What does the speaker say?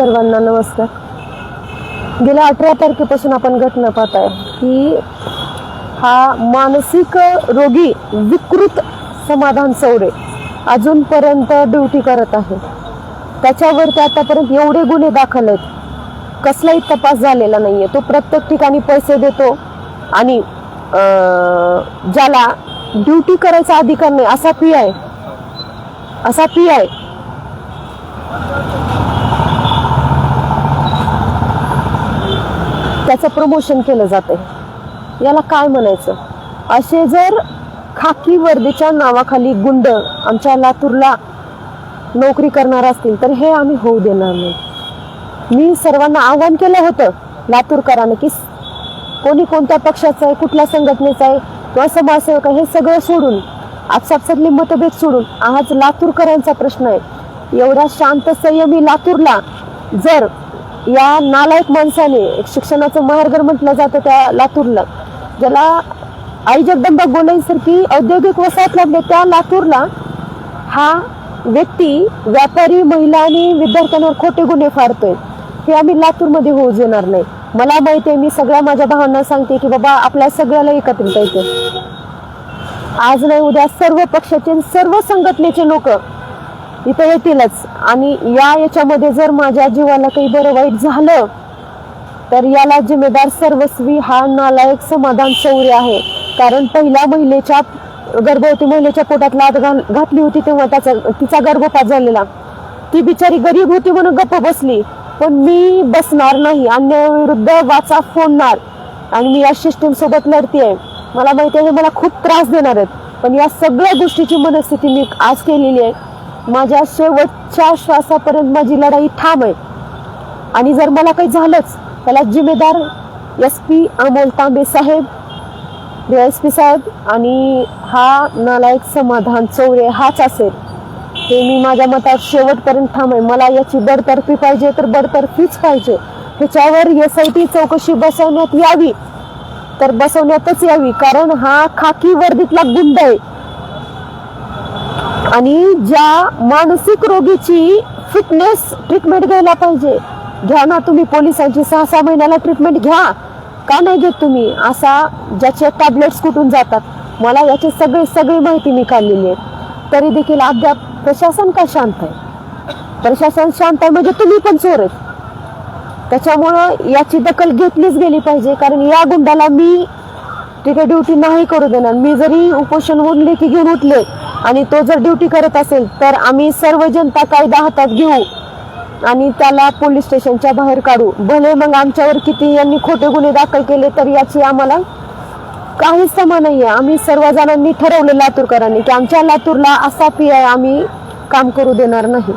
सर्वांना नमस्कार. गेल्या 18 तारखेपासून आपण घटना पाहताय की हा मानसिक रोगी विकृत समाधान चौरे अजूनपर्यंत ड्युटी करत आहे. त्याच्यावरती आतापर्यंत एवढे गुन्हे दाखल आहेत, कसलाही तपास झालेला नाहीये. तो प्रत्येक ठिकाणी पैसे देतो आणि ज्याला ड्युटी करायचा अधिकार नाही असा पी आहे त्याचं प्रमोशन केलं जाते. याला काय म्हणायचं? असे जर खाकी वर्दीच्या नावाखाली गुंड आमच्या लातूरला नोकरी करणार असतील तर हे आम्ही होऊ देणार नाही. मी सर्वांना आवाहन केलं होतं लातूरकरांना की कोणी कोणत्या पक्षाचं आहे, कुठल्या संघटनेचं आहे किंवा समाजसेवक आहे, हे सगळं सोडून आपसातले मतभेद सोडून आज लातूरकरांचा प्रश्न आहे. एवढ्या शांत संयमी लातूरला जर या नालायक माणसाने, शिक्षणाचं माहेरघर म्हटलं जातं त्या लातूरला, ज्याला आई जगदंबा गोलाईसारखी औद्योगिक वसाहत लागली, त्या लातूरला हा व्यक्ती व्यापारी, महिला आणि विद्यार्थ्यांवर खोटे गुन्हे फाडतोय. हे आम्ही लातूरमध्ये होऊ देणार नाही. मला माहिती आहे, मी सगळ्या माझ्या भावांना सांगते की बाबा आपल्या सगळ्याला एकत्रित यायचं. आज नाही उद्या सर्व पक्षाचे, सर्व संघटनेचे लोक इथे येतीलच. आणि याच्यामध्ये जर माझ्या जीवाला काही बरं वाईट झालं तर याला जिम्मेदार सर्वस्वी हा नालायक समाधान चौरे आहे. कारण पहिल्या महिलेच्या, गर्भवती महिलेच्या पोटात लाथ घातली होती तेव्हा तिचा गर्भपात झालेला. ती बिचारी गरीब होती म्हणून गप्प बसली, पण मी बसणार नाही. अन्यायाविरुद्ध वाचा फोडणार आणि मी या सिस्टीम सोबत लढतीये. मला माहिती आहे हे मला खूप त्रास देणार आहेत, पण या सगळ्या गोष्टीची मनस्थिती मी आज केलेली आहे. माझ्या शेवटच्या श्वासापर्यंत माझी लढाई ठाम आहे. आणि जर मला काही झालंच त्याला जिम्मेदार SP अमोल तांबे साहेब, DSP साहेब आणि हा नालायक समाधान चौरे हाच असेल. हे मी माझ्या मतात शेवटपर्यंत ठाम आहे. मला याची बडतर्फी पाहिजे तर बडतर्फीच पाहिजे. ह्याच्यावर SIT चौकशी बसवण्यात यावी तर बसवण्यातच यावी, कारण हा खाकी वर्दीतला गुंड आहे. आणि ज्या मानसिक रोगीची फिटनेस ट्रीटमेंट घ्यायला पाहिजे, घ्या ना तुम्ही. पोलिसांची 6-6 महिन्याला ट्रीटमेंट घ्या, का नाही घेत तुम्ही? असा ज्याचे टॅबलेट्स कुठून जातात, मला याची सगळी माहिती मी काढलेली आहे. तरी देखील अद्याप प्रशासन का शांत आहे? प्रशासन शांत आहे म्हणजे तुम्ही पण चोर आहेत. त्याच्यामुळं याची दखल घेतलीच गेली पाहिजे. कारण या गुंडाला मी तिथे ड्युटी नाही करू देणार. मी जरी उपोषण उठले की घेऊन उठले आणि तो जर ड्युटी करत असेल तर आम्ही सर्व जनता कायदा हातात घेऊ आणि त्याला पोलीस स्टेशनच्या बाहेर काढू. भले मग आमच्यावर किती यांनी खोटे गुन्हे दाखल केले तर याची आम्हाला काहीच समा नाहीये. आम्ही सर्वजणांनी ठरवलं लातूरकरांनी की आमच्या लातूरला असा PI आम्ही काम करू देणार नाही.